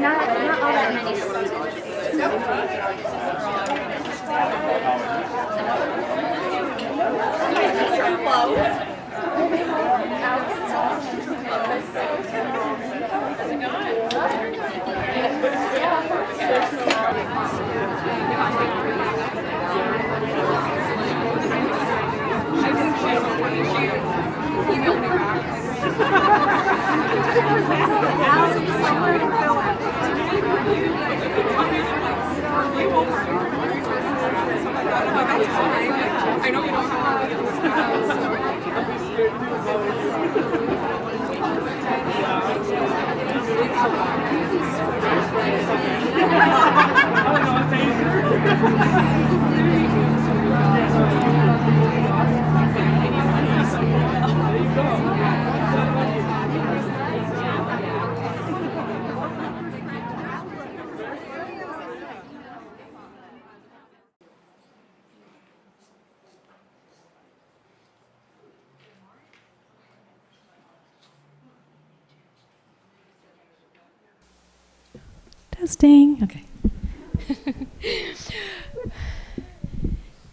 Not all that many I know you don't Testing. Okay.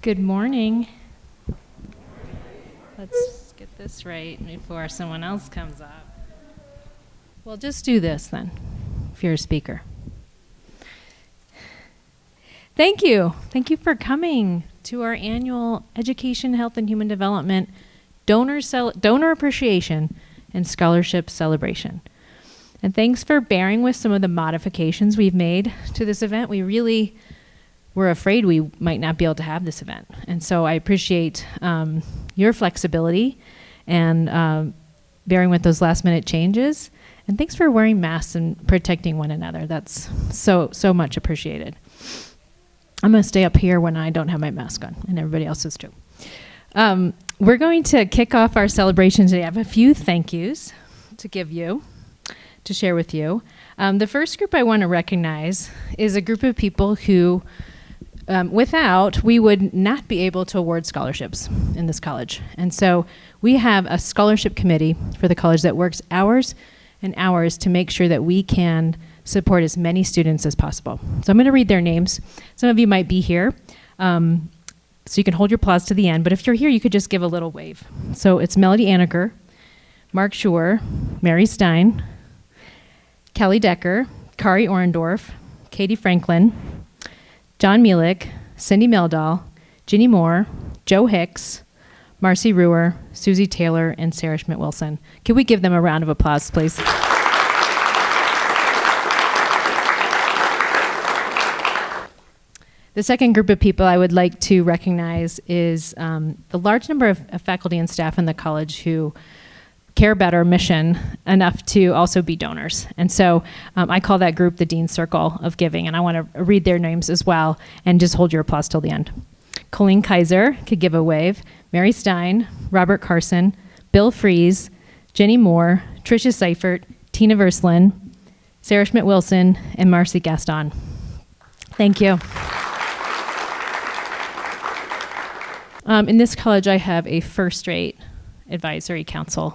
Good morning. Let's get this right before someone else comes up. Well, just do this then, if you're a speaker. Thank you. Thank you for coming to our annual Education, Health, and Human Development Donor Appreciation and Scholarship Celebration. And thanks for bearing with some of the modifications we've made to this event. We really were afraid we might not be able to have this event. And so I appreciate your flexibility and bearing with those last minute changes. And thanks for wearing masks and protecting one another. That's so much appreciated. I'm gonna stay up here when I don't have my mask on, and everybody else is too. We're going to kick off our celebration today. I have a few thank yous to give you, to share with you. The first group I want to recognize is a group of people who, without, we would not be able to award scholarships in this college. And so we have a scholarship committee for the college that works hours and hours to make sure that we can support as many students as possible. So I'm going to read their names. Some of you might be here, so you can hold your applause to the end. But if you're here, you could just give a little wave. So it's Melody Anaker, Mark Schur, Mary Stein, Kelly Decker, Kari Orendorf, Katie Franklin, John Mielik, Cindy Meldahl, Ginny Moore, Joe Hicks, Marcy Ruhr, Susie Taylor, and Sarah Schmidt-Wilson. Can we give them a round of applause, please? The second group of people I would like to recognize is the large number of faculty and staff in the college who care about our mission enough to also be donors. And so I call that group the Dean Circle of Giving, and I want to read their names as well and just hold your applause till the end. Colleen Kaiser could give a wave, Mary Stein, Robert Carson, Bill Fries, Jenny Moore, Tricia Seifert, Tina Verslin, Sarah Schmidt-Wilson, and Marcy Gaston. Thank you. In this college, I have a first-rate advisory council,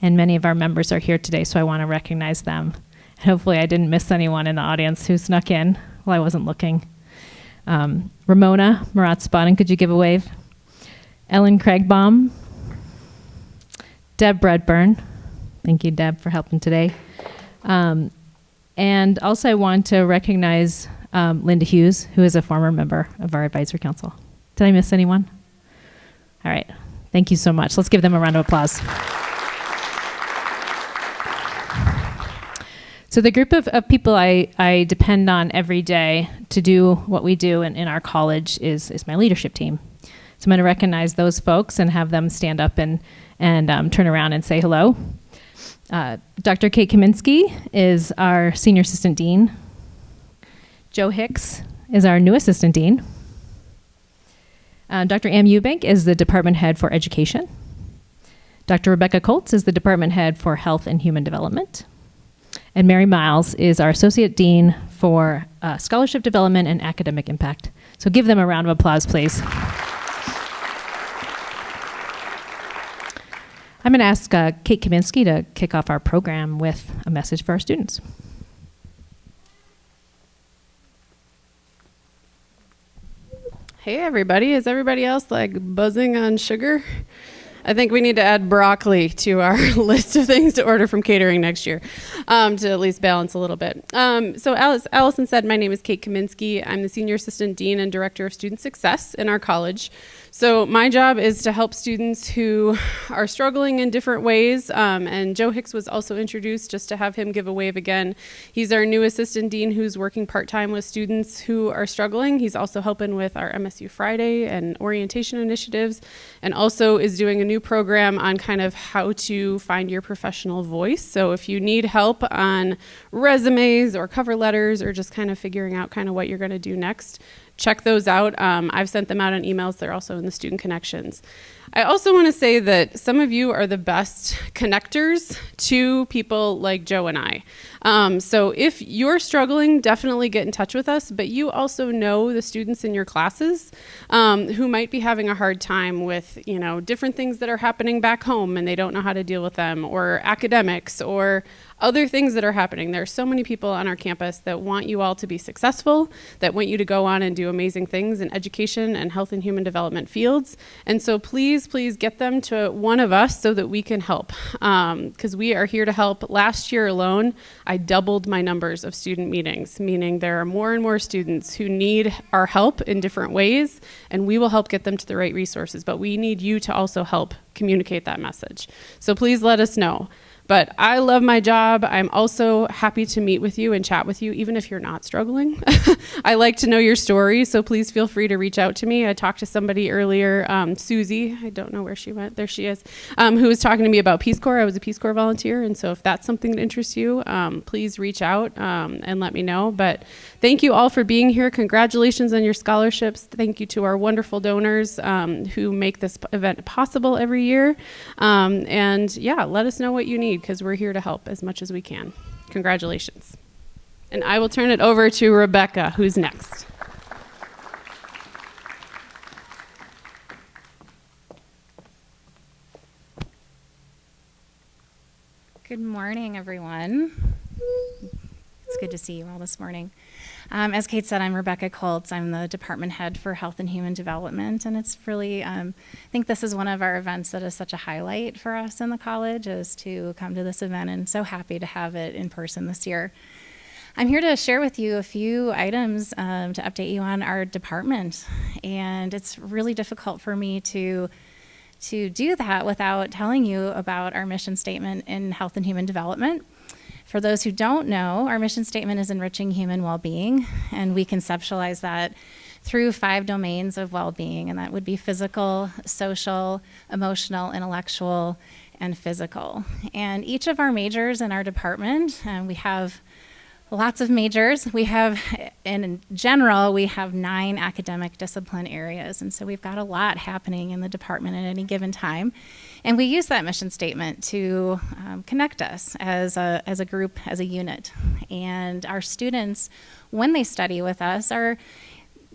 and many of our members are here today, so I want to recognize them. And hopefully I didn't miss anyone in the audience who snuck in while I wasn't looking. Ramona Murat-Spadin, could you give a wave? Ellen Craigbaum, Deb Redburn. Thank you, Deb, for helping today. And also I want to recognize Linda Hughes, who is a former member of our advisory council. Did I miss anyone? All right. Thank you so much. Let's give them a round of applause. So the group of people I depend on every day to do what we do in our college is my leadership team. So I'm going to recognize those folks and have them stand up and turn around and say hello. Dr. Kate Kaminsky is our senior assistant dean. Joe Hicks is our new assistant dean. Dr. Am Eubank is the department head for education. Dr. Rebecca Colts is the department head for health and human development. And Mary Miles is our associate dean for scholarship development and academic impact. So give them a round of applause, please. I'm going to ask Kate Kaminsky to kick off our program with a message for our students. Hey everybody, is everybody else like buzzing on sugar? I think we need to add broccoli to our list of things to order from catering next year to at least balance a little bit. So Allison said, my name is Kate Kaminsky. I'm the Senior Assistant Dean and Director of Student Success in our college. So my job is to help students who are struggling in different ways. And Joe Hicks was also introduced, just to have him give a wave again. He's our new Assistant Dean who's working part-time with students who are struggling. He's also helping with our MSU Friday and orientation initiatives, and also is doing a new program on kind of how to find your professional voice. So if you need help on resumes or cover letters or just kind of figuring out kind of what you're going to do next, check those out. I've sent them out on emails. They're also in the student connections. I also want to say that some of you are the best connectors to people like Joe and I. So if you're struggling, definitely get in touch with us, but you also know the students in your classes who might be having a hard time with, different things that are happening back home and they don't know how to deal with them, or academics, or other things that are happening. There are so many people on our campus that want you all to be successful, that want you to go on and do amazing things in education and health and human development fields. And so please get them to one of us so that we can help, because we are here to help. Last year alone, I doubled my numbers of student meetings, meaning there are more and more students who need our help in different ways, and we will help get them to the right resources, but we need you to also help communicate that message. So please let us know. But I love my job. I'm also happy to meet with you and chat with you, even if you're not struggling. I like to know your story, so please feel free to reach out to me. I talked to somebody earlier, Susie, I don't know where she went, there she is, who was talking to me about Peace Corps. I was a Peace Corps volunteer, and so if that's something that interests you, please reach out and let me know. But thank you all for being here. Congratulations on your scholarships. Thank you to our wonderful donors who make this event possible every year. And yeah, let us know what you need, because we're here to help as much as we can. Congratulations. And I will turn it over to Rebecca, who's next. Good morning, everyone. It's good to see you all this morning. As Kate said, I'm Rebecca Colts. I'm the department head for Health and Human Development, and it's really, I think this is one of our events that is such a highlight for us in the college, is to come to this event, and so happy to have it in person this year. I'm here to share with you a few items to update you on our department, and it's really difficult for me to do that without telling you about our mission statement in Health and Human Development. For those who don't know, our mission statement is enriching human well-being, and we conceptualize that through 5 domains of well-being, and that would be physical, social, emotional, intellectual, and physical. And each of our majors in our department, we have lots of majors. We have, in general, we have 9 academic discipline areas, and so we've got a lot happening in the department at any given time. And we use that mission statement to connect us as a group, as a unit. And our students, when they study with us, are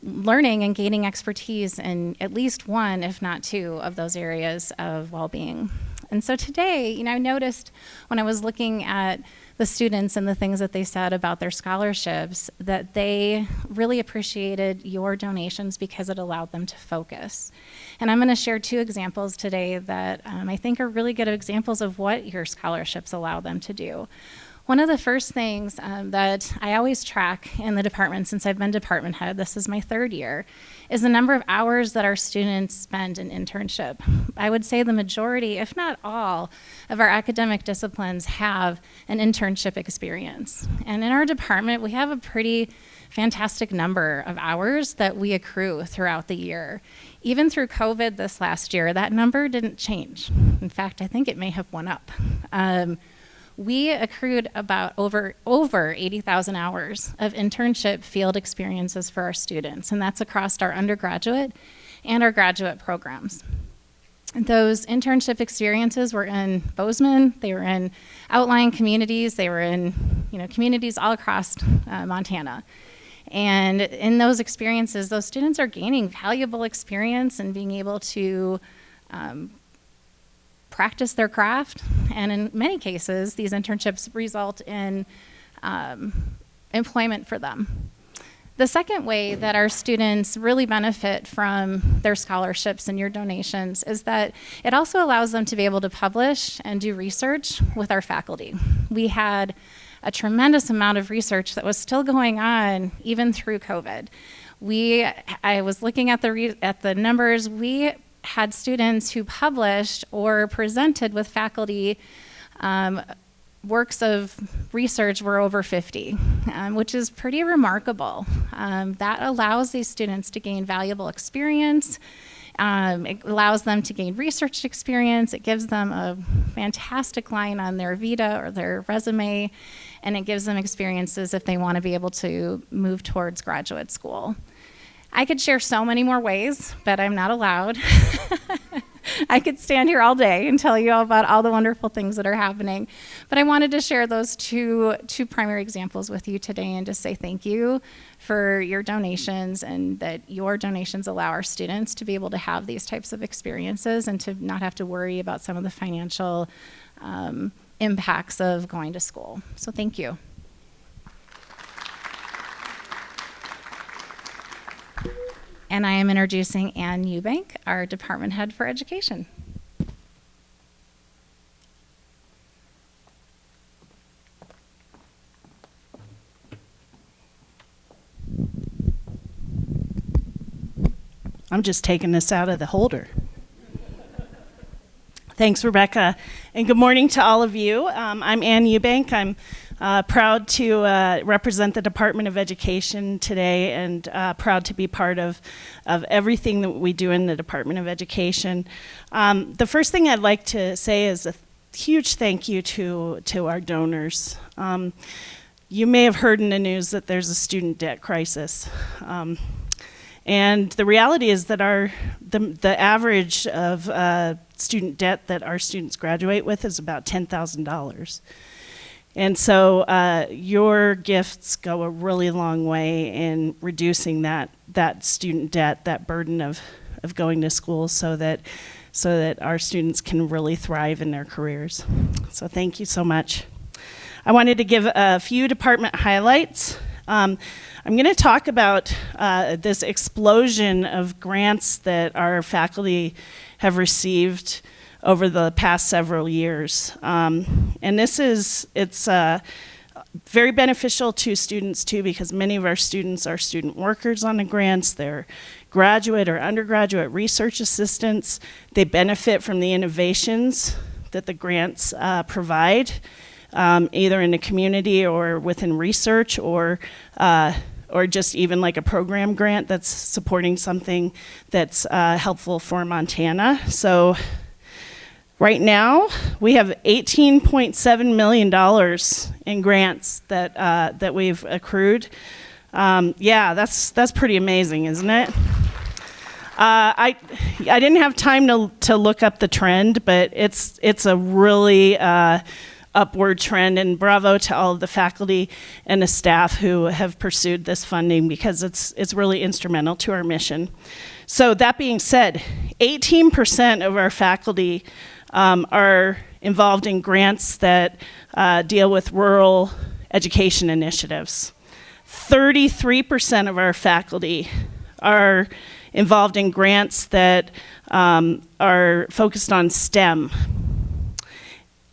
learning and gaining expertise in at least one, if not 2, of those areas of well-being. And so today, I noticed when I was looking at the students and the things that they said about their scholarships, that they really appreciated your donations because it allowed them to focus. And I'm going to share 2 examples today that I think are really good examples of what your scholarships allow them to do. One of the first things that I always track in the department since I've been department head, this is my 3rd year, is the number of hours that our students spend in internship. I would say the majority, if not all, of our academic disciplines have an internship experience. And in our department, we have a pretty fantastic number of hours that we accrue throughout the year. Even through COVID this last year, that number didn't change. In fact, I think it may have went up. We accrued about over 80,000 hours of internship field experiences for our students, and that's across our undergraduate and our graduate programs. Those internship experiences were in Bozeman, they were in outlying communities, they were in communities all across Montana. And in those experiences, those students are gaining valuable experience and being able to practice their craft, and in many cases, these internships result in employment for them. The second way that our students really benefit from their scholarships and your donations is that it also allows them to be able to publish and do research with our faculty. We had a tremendous amount of research that was still going on even through COVID. I was looking at the numbers. We had students who published or presented with faculty works of research were over 50, which is pretty remarkable. That allows these students to gain valuable experience. It allows them to gain research experience. It gives them a fantastic line on their vita or their resume, and it gives them experiences if they want to be able to move towards graduate school. I could share so many more ways, but I'm not allowed. I could stand here all day and tell you all about all the wonderful things that are happening. But I wanted to share those two primary examples with you today and just say thank you for your donations, and that your donations allow our students to be able to have these types of experiences and to not have to worry about some of the financial impacts of going to school. So thank you. And I am introducing Ann Eubank, our department head for education. I'm just taking this out of the holder. Thanks, Rebecca, and good morning to all of you. I'm Ann Eubank. I'm proud to represent the Department of Education today, and proud to be part of everything that we do in the Department of Education. The first thing I'd like to say is a huge thank you to our donors. You may have heard in the news that there's a student debt crisis. And the reality is that the average of student debt that our students graduate with is about $10,000. And so your gifts go a really long way in reducing that student debt, that burden of going to school, so that our students can really thrive in their careers. So thank you so much. I wanted to give a few department highlights. I'm going to talk about this explosion of grants that our faculty have received over the past several years. And it's very beneficial to students too, because many of our students are student workers on the grants. They're graduate or undergraduate research assistants. They benefit from the innovations that the grants provide, either in the community or within research, or just even like a program grant that's supporting something that's helpful for Montana. So right now, we have $18.7 million in grants that we've accrued. Yeah, that's pretty amazing, isn't it? I didn't have time to look up the trend, but it's a really upward trend, and bravo to all of the faculty and the staff who have pursued this funding, because it's really instrumental to our mission. So that being said, 18% of our faculty are involved in grants that deal with rural education initiatives. 33% of our faculty are involved in grants that are focused on STEM.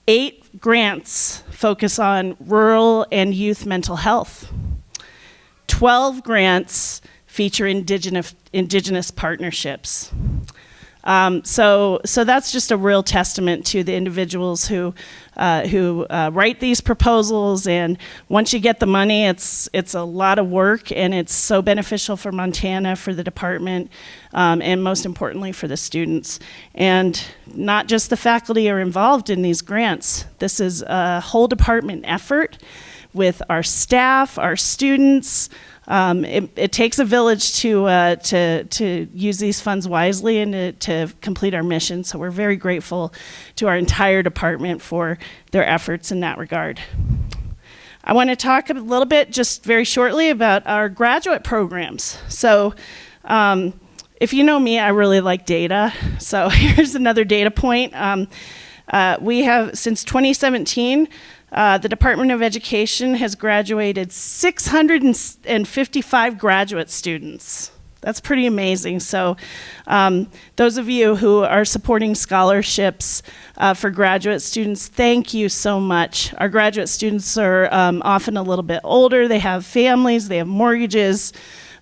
8 grants focus on rural and youth mental health. 12 grants feature indigenous partnerships. So that's just a real testament to the individuals who write these proposals. And once you get the money, it's a lot of work, and it's so beneficial for Montana, for the department, and most importantly for the students. And not just the faculty are involved in these grants. This is a whole department effort with our staff, our students. It takes a village to use these funds wisely and to complete our mission. So we're very grateful to our entire department for their efforts in that regard. I want to talk a little bit, just very shortly, about our graduate programs. So if you know me, I really like data. So here's another data point. We have, since 2017, the Department of Education has graduated 655 graduate students. That's pretty amazing. So those of you who are supporting scholarships for graduate students, thank you so much. Our graduate students are often a little bit older. They have families, they have mortgages.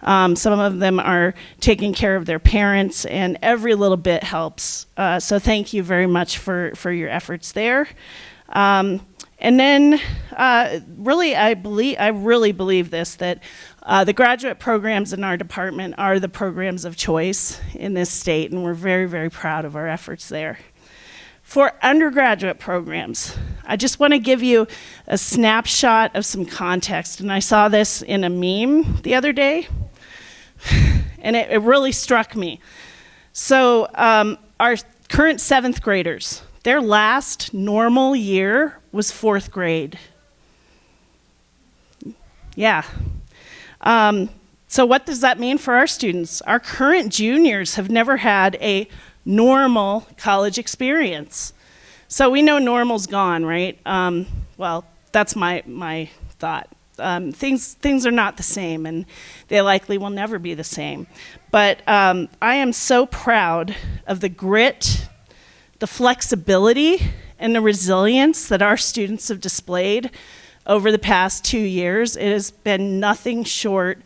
Some of them are taking care of their parents, and every little bit helps. So thank you very much for your efforts there. And then, really, I really believe this, that the graduate programs in our department are the programs of choice in this state, and we're very, very proud of our efforts there. For undergraduate programs, I just want to give you a snapshot of some context, and I saw this in a meme the other day, and it really struck me. So our current 7th graders, their last normal year was 4th grade. Yeah. So what does that mean for our students? Our current juniors have never had a normal college experience. So we know normal's gone, right? Well, that's my thought. Things are not the same, and they likely will never be the same. But I am so proud of the grit, the flexibility, and the resilience that our students have displayed over the past 2 years. It has been nothing short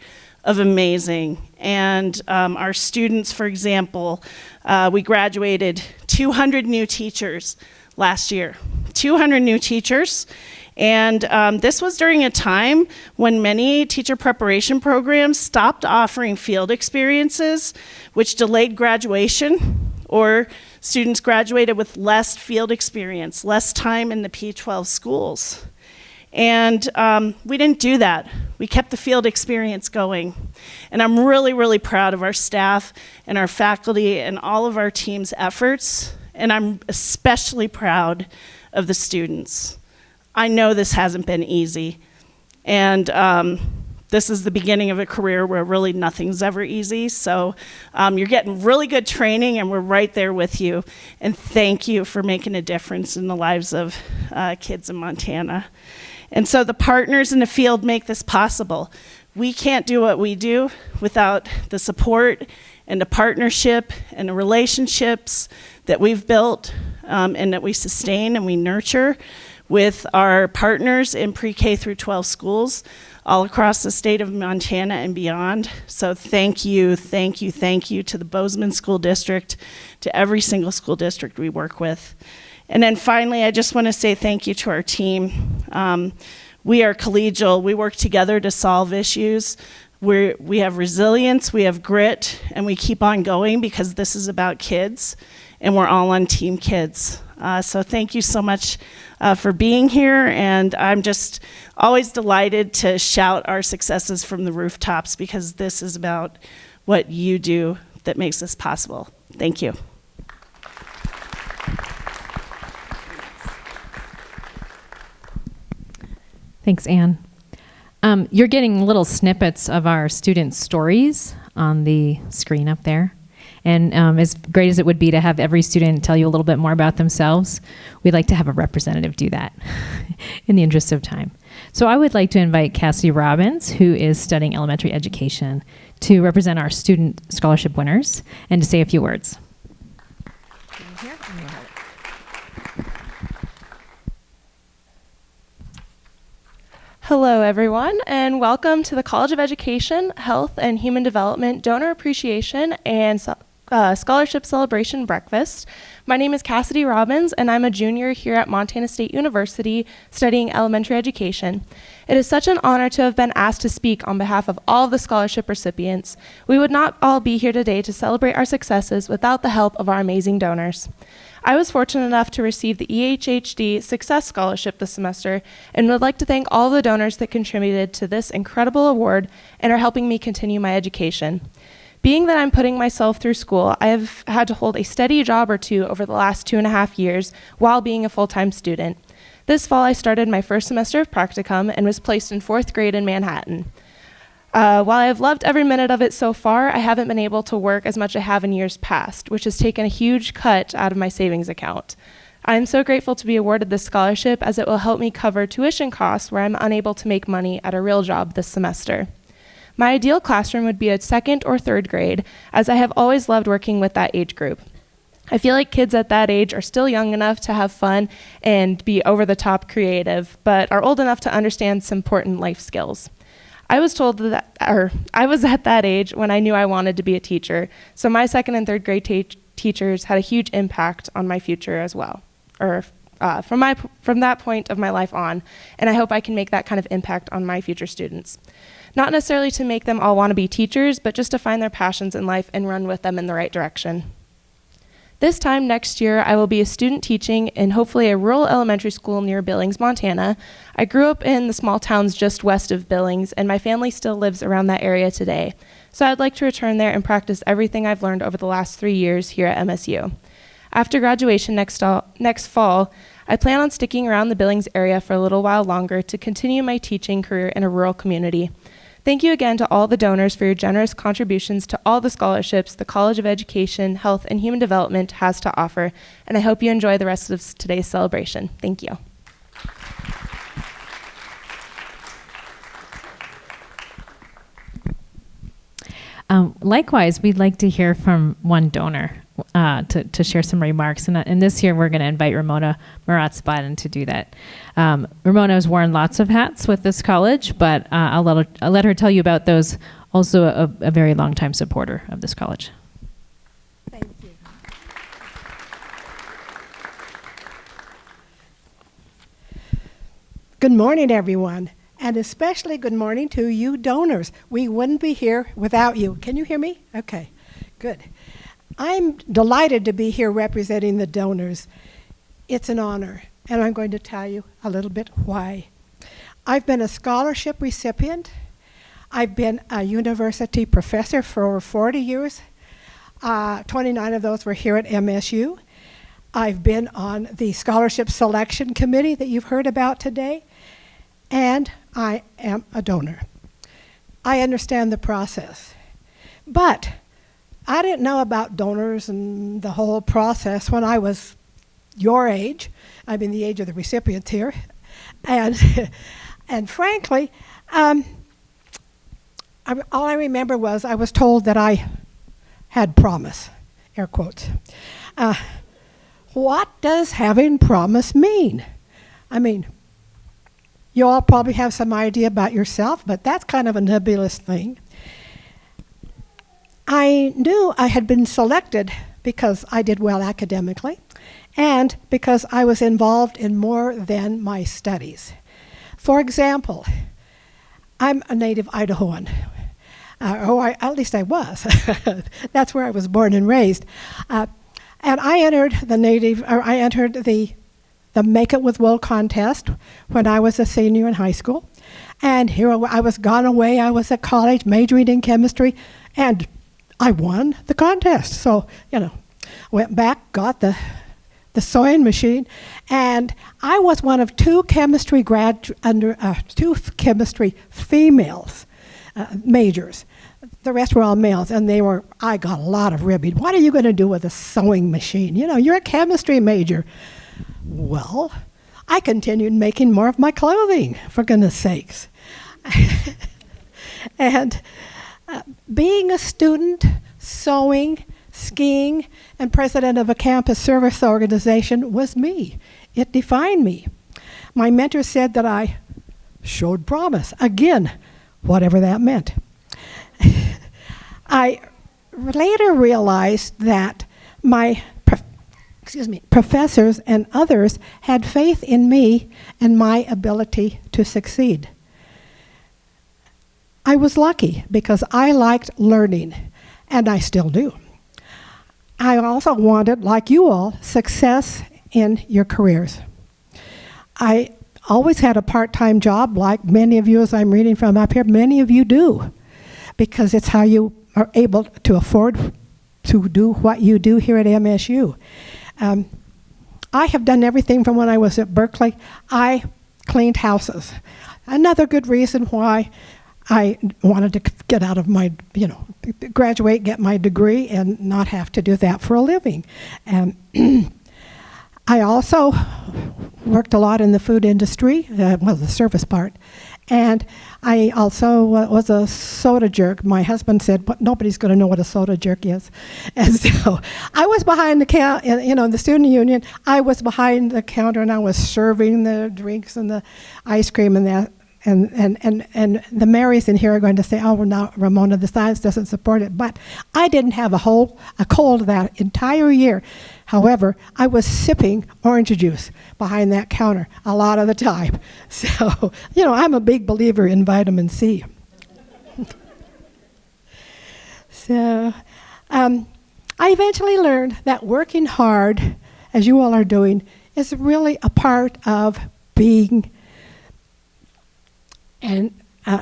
of amazing. And our students, for example, we graduated 200 new teachers last year. 200 new teachers. And this was during a time when many teacher preparation programs stopped offering field experiences, which delayed graduation, or students graduated with less field experience, less time in the P-12 schools. And we didn't do that. We kept the field experience going. And I'm really, really proud of our staff and our faculty and all of our team's efforts. And I'm especially proud of the students. I know this hasn't been easy. And this is the beginning of a career where really nothing's ever easy. So you're getting really good training, and we're right there with you. And thank you for making a difference in the lives of kids in Montana. And so the partners in the field make this possible. We can't do what we do without the support and the partnership and the relationships that we've built and that we sustain and we nurture with our partners in pre-K through 12 schools all across the state of Montana and beyond. So thank you to the Bozeman School District, to every single school district we work with. And then finally, I just want to say thank you to our team. We are collegial. We work together to solve issues. We have resilience, we have grit, and we keep on going because this is about kids, and we're all on Team Kids. So thank you so much for being here, and I'm just always delighted to shout our successes from the rooftops because this is about what you do that makes this possible. Thank you. Thanks, Anne. You're getting little snippets of our students' stories on the screen up there. And as great as it would be to have every student tell you a little bit more about themselves, we'd like to have a representative do that in the interest of time. So I would like to invite Cassidy Robbins, who is studying elementary education, to represent our student scholarship winners and to say a few words. Hello, everyone, and welcome to the College of Education, Health, and Human Development Donor Appreciation and Scholarship Celebration Breakfast. My name is Cassidy Robbins, and I'm a junior here at Montana State University studying elementary education. It is such an honor to have been asked to speak on behalf of all of the scholarship recipients. We would not all be here today to celebrate our successes without the help of our amazing donors. I was fortunate enough to receive the EHHD Success Scholarship this semester and would like to thank all the donors that contributed to this incredible award and are helping me continue my education. Being that I'm putting myself through school, I have had to hold a steady job or two over the last 2.5 years while being a full-time student. This fall, I started my first semester of practicum and was placed in 4th grade in Manhattan. While I have loved every minute of it so far, I haven't been able to work as much as I have in years past, which has taken a huge cut out of my savings account. I am so grateful to be awarded this scholarship as it will help me cover tuition costs where I'm unable to make money at a real job this semester. My ideal classroom would be a 2nd or 3rd grade, as I have always loved working with that age group. I feel like kids at that age are still young enough to have fun and be over-the-top creative, but are old enough to understand some important life skills. I was at that age when I knew I wanted to be a teacher, so my 2nd and 3rd grade teachers had a huge impact on my future as well, from that point of my life on, and I hope I can make that kind of impact on my future students. Not necessarily to make them all want to be teachers, but just to find their passions in life and run with them in the right direction. This time next year, I will be a student teaching in hopefully a rural elementary school near Billings, Montana. I grew up in the small towns just west of Billings, and my family still lives around that area today. So I'd like to return there and practice everything I've learned over the last 3 years here at MSU. After graduation next fall, I plan on sticking around the Billings area for a little while longer to continue my teaching career in a rural community. Thank you again to all the donors for your generous contributions to all the scholarships the College of Education, Health, and Human Development has to offer, and I hope you enjoy the rest of today's celebration. Thank you. Likewise, we'd like to hear from one donor to share some remarks. And this year, we're going to invite Ramona Murat-Spaden to do that. Ramona has worn lots of hats with this college, but I'll let her tell you about those. Also, a very long-time supporter of this college. Thank you. Good morning, everyone. And especially good morning to you donors. We wouldn't be here without you. Can you hear me? Okay, good. I'm delighted to be here representing the donors. It's an honor, and I'm going to tell you a little bit why. I've been a scholarship recipient. I've been a university professor for over 40 years. 29 of those were here at MSU. I've been on the scholarship selection committee that you've heard about today. And I am a donor. I understand the process. But I didn't know about donors and the whole process when I was your age. I mean, the age of the recipients here. And, and frankly, all I remember was I was told that I had promise, air quotes. What does having promise mean? I mean, you all probably have some idea about yourself, but that's kind of a nebulous thing. I knew I had been selected because I did well academically and because I was involved in more than my studies. For example, I'm a native Idahoan. At least I was. That's where I was born and raised. And I entered the Make It With Will contest when I was a senior in high school. And here I was gone away. I was at college majoring in chemistry, and I won the contest. So, went back, got the sewing machine, and I was one of two chemistry females majors. The rest were all males, and I got a lot of ribbing. What are you going to do with a sewing machine? You're a chemistry major. Well, I continued making more of my clothing, for goodness sakes. And being a student, sewing, skiing, and president of a campus service organization was me. It defined me. My mentor said that I showed promise. Again, whatever that meant. I later realized that my professors and others had faith in me and my ability to succeed. I was lucky because I liked learning, and I still do. I also wanted, like you all, success in your careers. I always had a part-time job, like many of you, as I'm reading from up here, many of you do, because it's how you are able to afford to do what you do here at MSU. I have done everything from when I was at Berkeley. I cleaned houses. Another good reason why I wanted to get out of my, graduate, get my degree, and not have to do that for a living. I also worked a lot in the food industry, the service part. And I also was a soda jerk. My husband said, but nobody's going to know what a soda jerk is. And so I was behind the counter, in the student union. I was behind the counter and I was serving the drinks and the ice cream and that. And the Marys in here are going to say, oh, well, now, Ramona, the science doesn't support it. But I didn't have a cold that entire year. However, I was sipping orange juice behind that counter a lot of the time. So, I'm a big believer in vitamin C. So, I eventually learned that working hard, as you all are doing, is really a part of being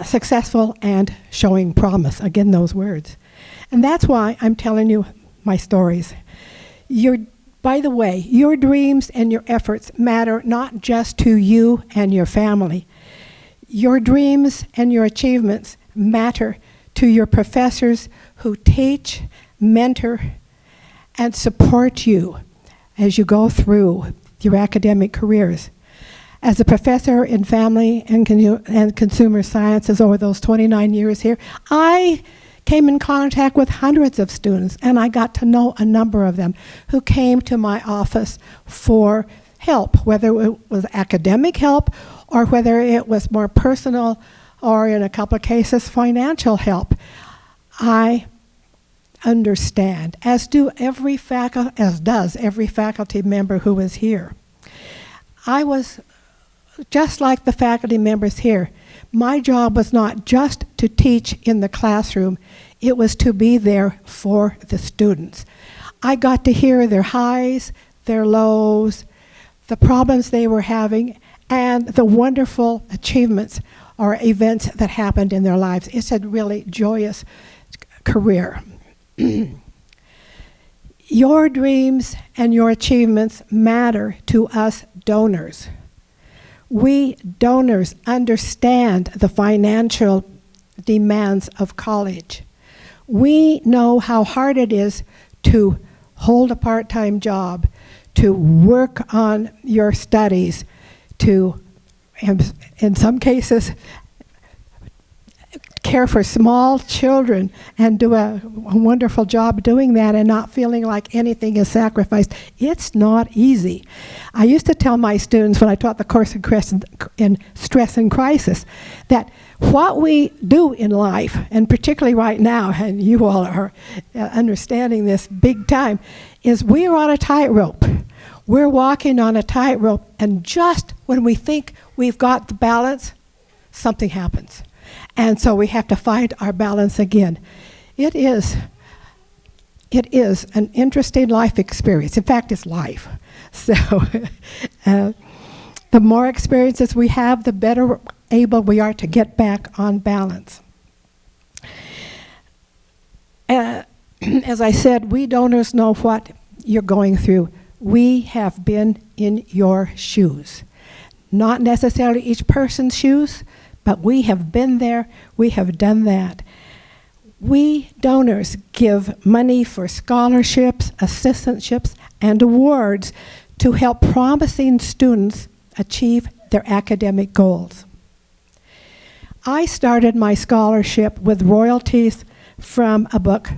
successful and showing promise. Again, those words. And that's why I'm telling you my stories. By the way, your dreams and your efforts matter not just to you and your family. Your dreams and your achievements matter to your professors who teach, mentor, and support you as you go through your academic careers. As a professor in family and consumer sciences over those 29 years here, I came in contact with hundreds of students, and I got to know a number of them who came to my office for help, whether it was academic help or whether it was more personal or, in a couple of cases, financial help. I understand, as does every faculty member who is here. I was just like the faculty members here. My job was not just to teach in the classroom, it was to be there for the students. I got to hear their highs, their lows, the problems they were having, and the wonderful achievements or events that happened in their lives. It's a really joyous career. Your dreams and your achievements matter to us donors. We donors understand the financial demands of college. We know how hard it is to hold a part-time job, to work on your studies, to, in some cases, care for small children and do a wonderful job doing that and not feeling like anything is sacrificed. It's not easy. I used to tell my students when I taught the course in stress and crisis that what we do in life, and particularly right now, and you all are understanding this big time, is we are on a tightrope. We're walking on a tightrope, and just when we think we've got the balance, something happens. And so we have to find our balance again. It is an interesting life experience. In fact, it's life. So the more experiences we have, the better able we are to get back on balance. As I said, we donors know what you're going through. We have been in your shoes. Not necessarily each person's shoes, but we have been there, we have done that. We donors give money for scholarships, assistantships, and awards to help promising students achieve their academic goals. I started my scholarship with royalties from a book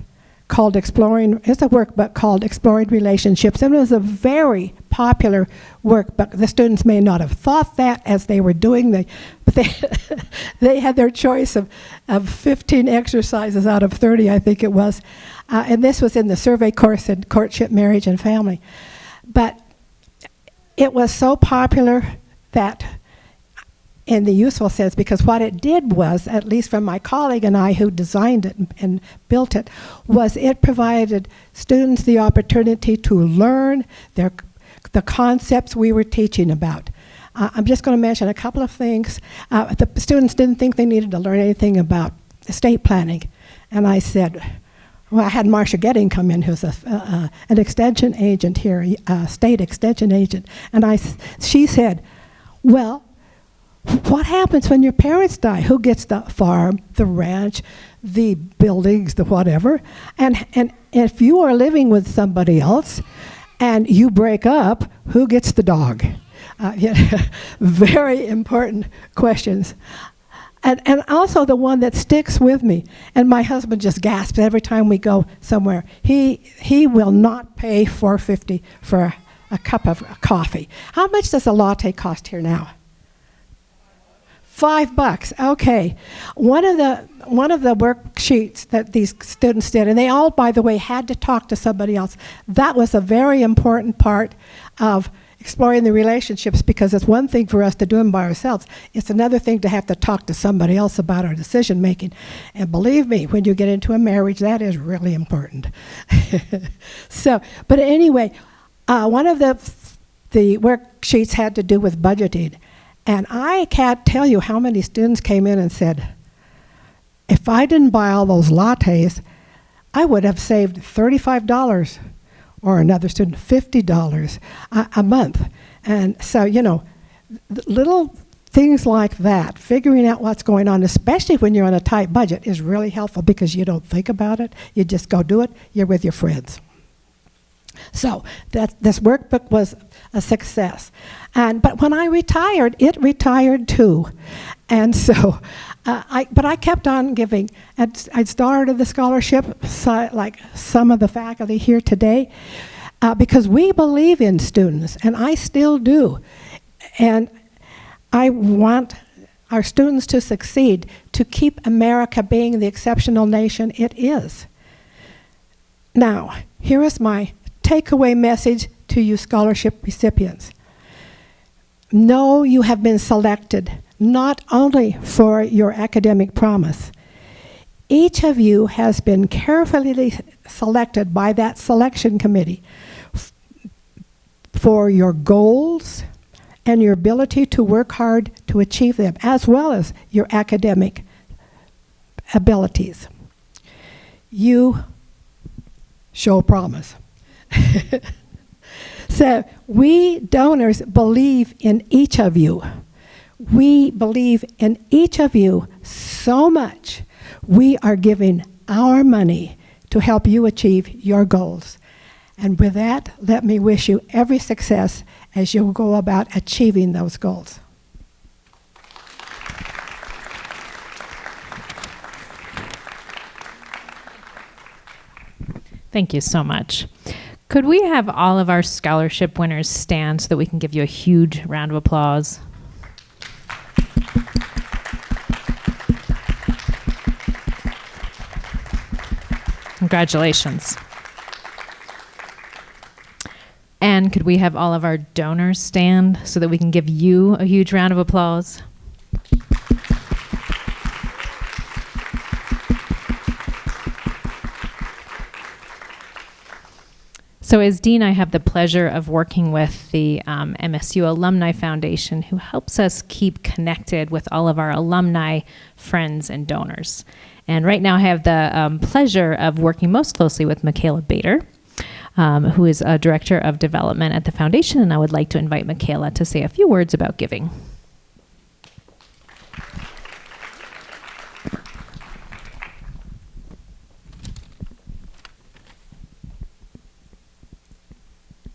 called it's a workbook called Exploring Relationships, and it was a very popular workbook. The students may not have thought that as they were doing but they had their choice of 15 exercises out of 30, I think it was. And this was in the survey course in courtship, marriage, and family. But it was so popular that, in the useful sense, because what it did was, at least from my colleague and I who designed it and built it, was it provided students the opportunity to learn the concepts we were teaching about. I'm just going to mention a couple of things. The students didn't think they needed to learn anything about estate planning. And I said, well, I had Marcia Getting come in, who's an extension agent here, a state extension agent. And she said, well, what happens when your parents die? Who gets the farm, the ranch, the buildings, the whatever? And if you are living with somebody else, and you break up, who gets the dog? Very important questions. And also the one that sticks with me, and my husband just gasps every time we go somewhere. He will not pay $4.50 for a cup of coffee. How much does a latte cost here now? $5. Okay. One of the worksheets that these students did, and they all, by the way, had to talk to somebody else. That was a very important part of exploring the relationships, because it's one thing for us to do them by ourselves. It's another thing to have to talk to somebody else about our decision making. And believe me, when you get into a marriage, that is really important. So, but anyway, one of the worksheets had to do with budgeting. And I can't tell you how many students came in and said, if I didn't buy all those lattes, I would have saved $35. Or another student, $50 a month. And so, little things like that, figuring out what's going on, especially when you're on a tight budget, is really helpful, because you don't think about it. You just go do it. You're with your friends. So this workbook was a success. But when I retired, it retired too. And so, but I kept on giving. And I started the scholarship, like some of the faculty here today, because we believe in students, and I still do. And I want our students to succeed, to keep America being the exceptional nation it is. Now, here is my takeaway message to you scholarship recipients. Know you have been selected not only for your academic promise. Each of you has been carefully selected by that selection committee for your goals and your ability to work hard to achieve them, as well as your academic abilities. You show promise. So we donors believe in each of you. We believe in each of you so much. We are giving our money to help you achieve your goals. And with that, let me wish you every success as you go about achieving those goals. Thank you so much. Could we have all of our scholarship winners stand so that we can give you a huge round of applause? Congratulations. And could we have all of our donors stand so that we can give you a huge round of applause? So as Dean, I have the pleasure of working with the MSU Alumni Foundation, who helps us keep connected with all of our alumni, friends, and donors. And right now I have the pleasure of working most closely with Michaela Bader, who is a Director of Development at the Foundation, and I would like to invite Michaela to say a few words about giving.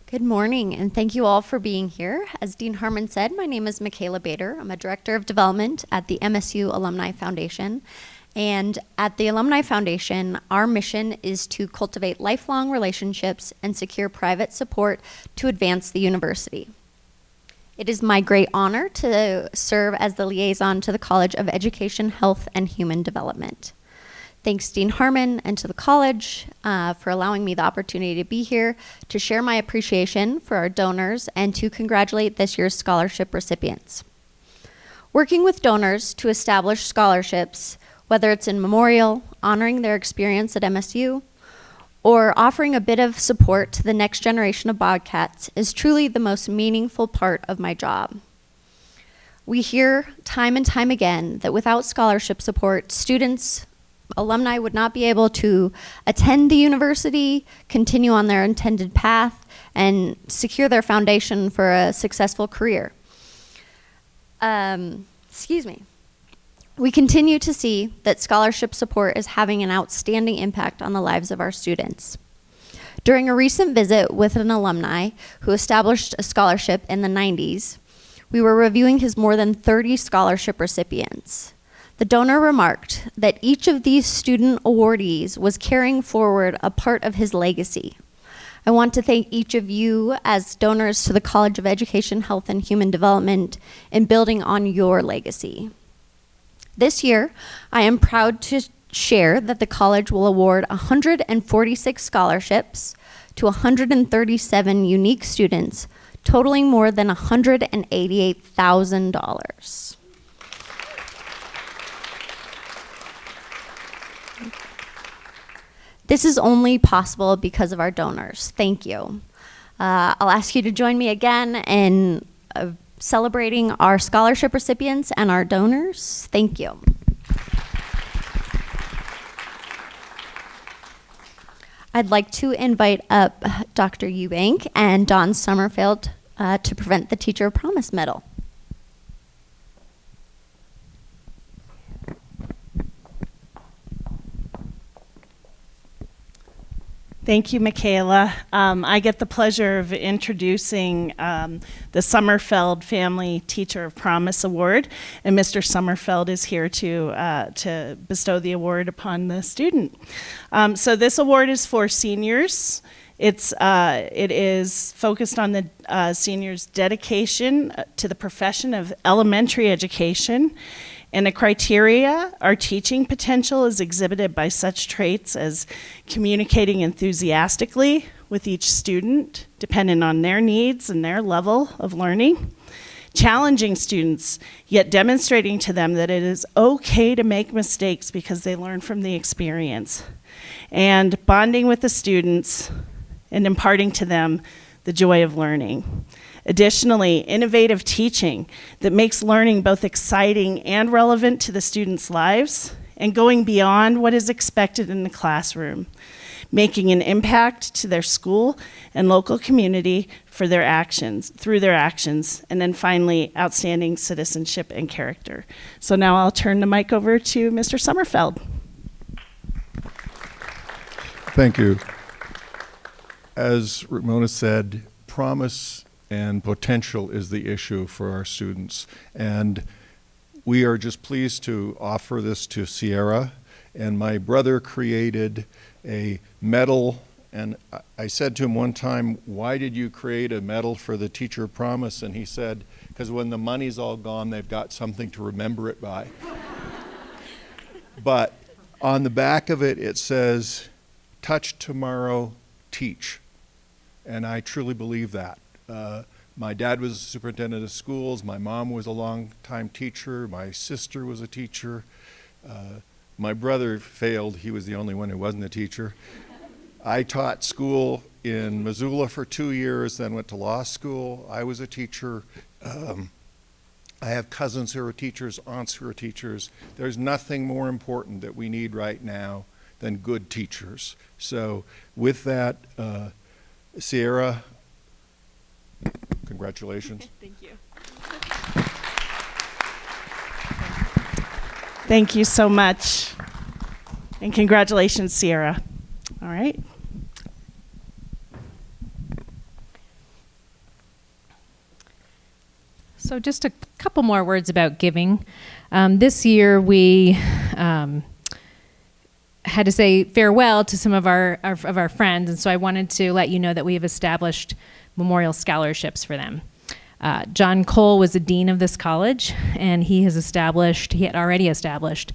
Good morning, and thank you all for being here. As Dean Harmon said, my name is Michaela Bader. I'm a Director of Development at the MSU Alumni Foundation. And at the Alumni Foundation, our mission is to cultivate lifelong relationships and secure private support to advance the university. It is my great honor to serve as the liaison to the College of Education, Health, and Human Development. Thanks, Dean Harmon, and to the college for allowing me the opportunity to be here to share my appreciation for our donors and to congratulate this year's scholarship recipients. Working with donors to establish scholarships, whether it's in memorial, honoring their experience at MSU, or offering a bit of support to the next generation of Bobcats, is truly the most meaningful part of my job. We hear time and time again that without scholarship support, students, alumni would not be able to attend the university, continue on their intended path, and secure their foundation for a successful career. We continue to see that scholarship support is having an outstanding impact on the lives of our students. During a recent visit with an alumni who established a scholarship in the 90s, we were reviewing his more than 30 scholarship recipients. The donor remarked that each of these student awardees was carrying forward a part of his legacy. I want to thank each of you as donors to the College of Education, Health, and Human Development in building on your legacy. This year, I am proud to share that the college will award 146 scholarships to 137 unique students, totaling more than $188,000. This is only possible because of our donors. Thank you. I'll ask you to join me again in celebrating our scholarship recipients and our donors. Thank you. I'd like to invite up Dr. Eubank and Dawn Summerfield to present the Teacher of Promise Medal. Thank you, Michaela. I get the pleasure of introducing the Summerfeld Family Teacher of Promise Award, and Mr. Summerfeld is here to bestow the award upon the student. So this award is for seniors. It is focused on the seniors' dedication to the profession of elementary education. And the criteria, our teaching potential is exhibited by such traits as communicating enthusiastically with each student, dependent on their needs and their level of learning, challenging students, yet demonstrating to them that it is okay to make mistakes because they learn from the experience, and bonding with the students and imparting to them the joy of learning. Additionally, innovative teaching that makes learning both exciting and relevant to the students' lives, and going beyond what is expected in the classroom, making an impact to their school and local community through their actions, and then finally, outstanding citizenship and character. So now I'll turn the mic over to Mr. Summerfeld. Thank you. As Ramona said, promise and potential is the issue for our students. And we are just pleased to offer this to Sierra. And my brother created a medal. And I said to him one time, why did you create a medal for the Teacher of Promise? And he said, because when the money's all gone, they've got something to remember it by. But on the back of it, it says, touch tomorrow, teach. And I truly believe that. My dad was a superintendent of schools. My mom was a long-time teacher. My sister was a teacher. My brother failed. He was the only one who wasn't a teacher. I taught school in Missoula for 2 years, then went to law school. I was a teacher. I have cousins who are teachers, aunts who are teachers. There's nothing more important that we need right now than good teachers. So with that, Sierra, congratulations. Thank you. Thank you so much. And congratulations, Sierra. All right. So just a couple more words about giving. This year we had to say farewell to some of our friends, and so I wanted to let you know that we have established memorial scholarships for them. John Cole was the dean of this college, and he had already established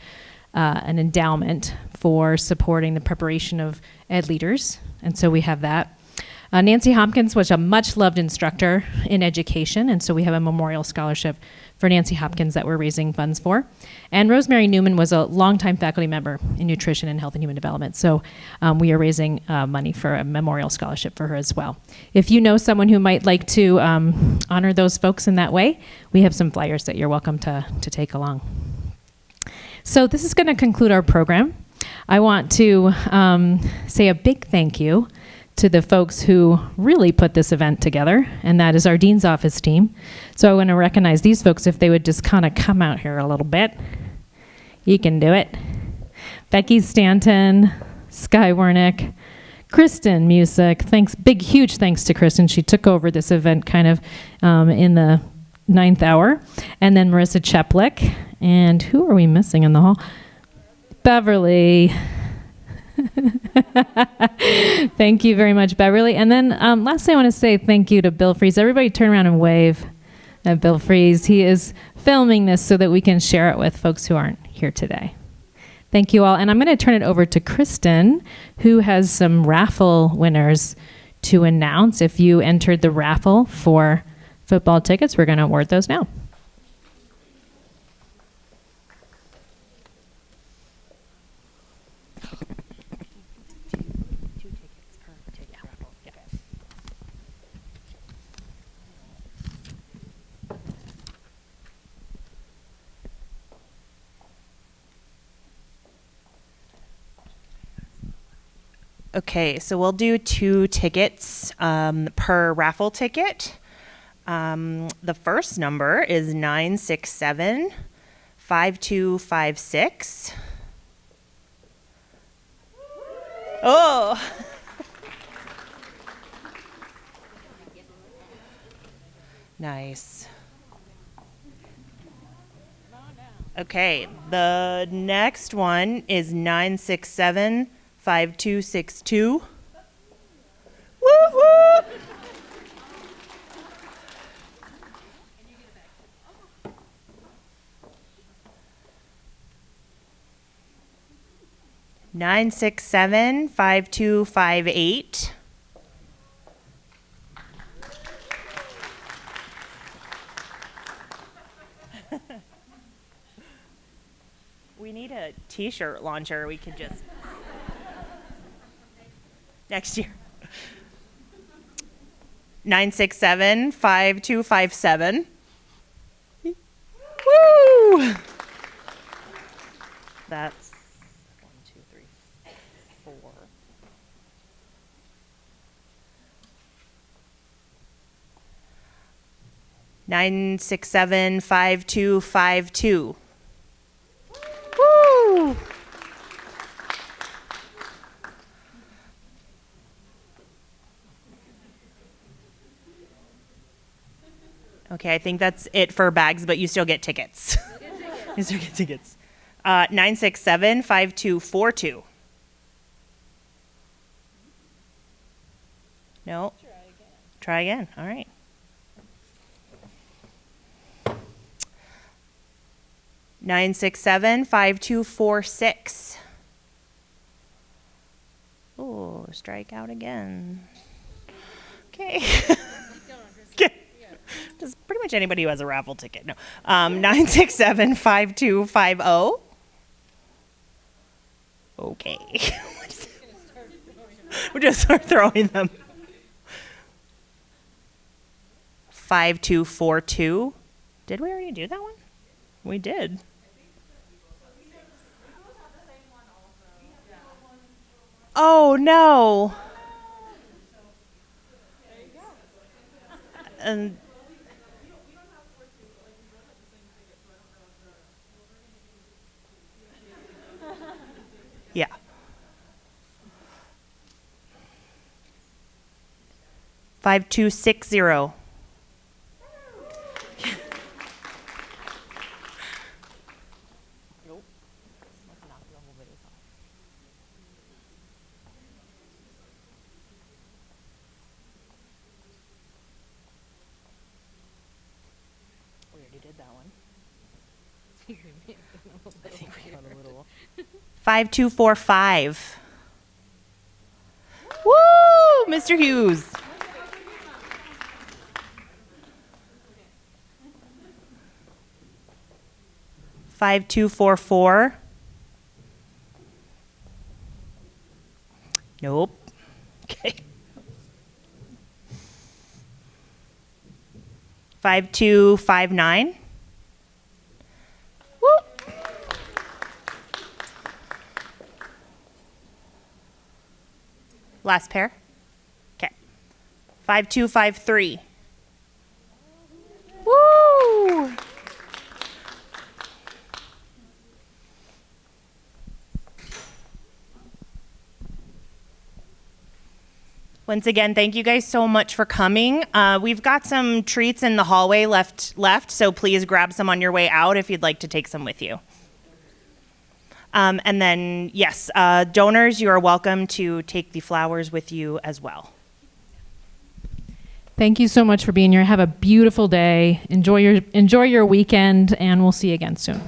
an endowment for supporting the preparation of ed leaders, and so we have that. Nancy Hopkins was a much-loved instructor in education, and so we have a memorial scholarship for Nancy Hopkins that we're raising funds for. And Rosemary Newman was a longtime faculty member in nutrition and health and human development, so we are raising money for a memorial scholarship for her as well. If you know someone who might like to honor those folks in that way, we have some flyers that you're welcome to take along. So this is going to conclude our program. I want to say a big thank you to the folks who really put this event together, and that is our Dean's Office team. So I want to recognize these folks if they would just kind of come out here a little bit. You can do it. Becky Stanton, Sky Wernick, Kristen Music. Thanks, big, huge thanks to Kristen. She took over this event kind of in the 9th hour. And then Marissa Cheplick. And who are we missing in the hall? Beverly. Thank you very much, Beverly. And then lastly, I want to say thank you to Bill Fries. Everybody turn around and wave at Bill Fries. He is filming this so that we can share it with folks who aren't here today. Thank you all. And I'm going to turn it over to Kristen, who has some raffle winners to announce. If you entered the raffle for football tickets, we're going to award those now. Okay, so we'll do 2 tickets per raffle ticket. The first number is 967-5256. Oh! Nice. Okay, the next one is 967-5262. Woo woo! Nine six seven 5258. We need a t-shirt launcher. We could just next year. 967-5257. Woo! That's 1, 2, 3, 4. Nine six seven 5252. Woo! Okay, I think that's it for bags, but you still get tickets. You still get tickets. 967-5242. No. Try again. All right. 967-5246. Oh, strike out again. Okay. Okay. Just pretty much anybody who has a raffle ticket. No. 967-5250. Okay. We'll just start throwing them. 5242. Did we already do that one? We did. Oh no. And yeah. 5260. We already did that one. I think we got a little. 5245. Woo! Mr. Hughes. Five two four four. Nope. Okay. 5259. Woo. Last pair. Okay. 5253. Woo! Once again, thank you guys so much for coming. We've got some treats in the hallway left, so please grab some on your way out if you'd like to take some with you. And then, yes, donors, you are welcome to take the flowers with you as well. Thank you so much for being here. Have a beautiful day. Enjoy your weekend, and we'll see you again soon.